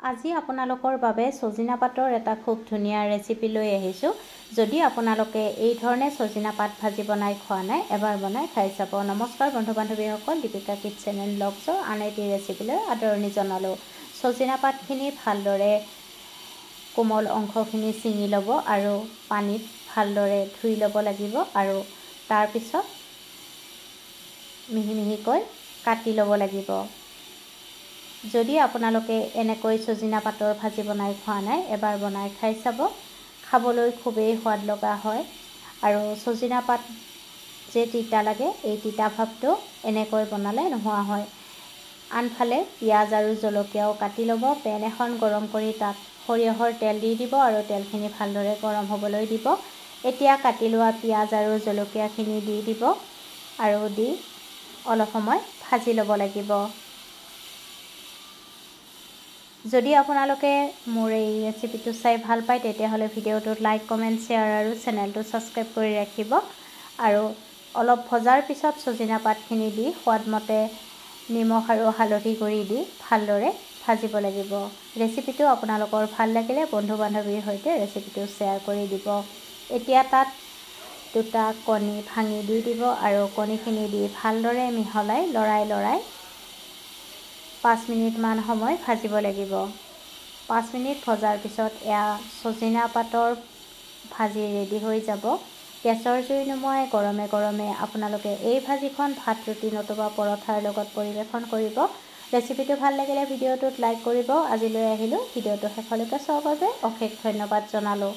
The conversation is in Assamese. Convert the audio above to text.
আজি আপোনালোকৰ বাবে সজিনা পাতৰ এটা খুব ধুনীয়া ৰেচিপি লৈ আহিছোঁ। যদি আপোনালোকে এই ধৰণে সজিনা পাত ভাজি বনাই খোৱা নাই, এবাৰ বনাই খাই চাব। নমস্কাৰ বন্ধু বান্ধৱীসকল, দীপিকা কিটচেন এণ্ড ব্লগছৰ আন এটি ৰেচিপিলৈ আদৰণি জনালোঁ। সজিনা পাতখিনি ভালদৰে কোমল অংশখিনি ছিঙি ল'ব আৰু পানীত ভালদৰে ধুই ল'ব লাগিব আৰু তাৰপিছত মিহি মিহিকৈ কাটি ল'ব লাগিব। যদি আপোনালোকে এনেকৈ সজিনা পাতৰ ভাজি বনাই খোৱা নাই, এবাৰ বনাই খাই চাব। খাবলৈ খুবেই সোৱাদ লগা হয় আৰু সজিনা পাত যে তিতা লাগে, এই তিতা ভাৱটো এনেকৈ বনালে নোহোৱা হয়। আনফালে পিঁয়াজ আৰু জলকীয়াও কাটি ল'ব। পেন এখন গৰম কৰি তাত সৰিয়হৰ তেল দি দিব আৰু তেলখিনি ভালদৰে গৰম হ'বলৈ দিব। এতিয়া কাটি লোৱা পিঁয়াজ আৰু জলকীয়াখিনি দি দিব আৰু দি অলপ সময় ভাজি ল'ব লাগিব। যদি আপোনালোকে মোৰ এই ৰেচিপিটো চাই ভাল পায়, তেতিয়াহ'লে ভিডিঅ'টোত লাইক, কমেণ্ট, শ্বেয়াৰ আৰু চেনেলটো ছাবস্ক্ৰাইব কৰি ৰাখিব। আৰু অলপ ভজাৰ পিছত সজিনা পাতখিনি দি সোৱাদমতে নিমখ আৰু হালধি গুড়ি দি ভালদৰে ভাজিব লাগিব। ৰেচিপিটো আপোনালোকৰ ভাল লাগিলে বন্ধু বান্ধৱীৰ সৈতে ৰেচিপিটো শ্বেয়াৰ কৰি দিব। এতিয়া তাত 2টা কণী ভাঙি দি দিব আৰু কণীখিনি দি ভালদৰে মিহলাই লৰাই 5 মিনিটমান সময় ভাজিব লাগিব। 5 মিনিট ভজাৰ পিছত এয়া সজিনা পাতৰ ভাজি ৰেডি হৈ যাব। গেছৰ জুই নুমুৱাই গৰমে গৰমে আপোনালোকে এই ভাজিখন ভাত, ৰুটি নতুবা পৰঠাৰ লগত পৰিৱেশন কৰিব। ৰেচিপিটো ভাল লাগিলে ভিডিঅ'টোত লাইক কৰিব। আজিলৈ আহিলোঁ। ভিডিঅ'টো শেষলৈকে চোৱাৰ বাবে অশেষ ধন্যবাদ জনালোঁ।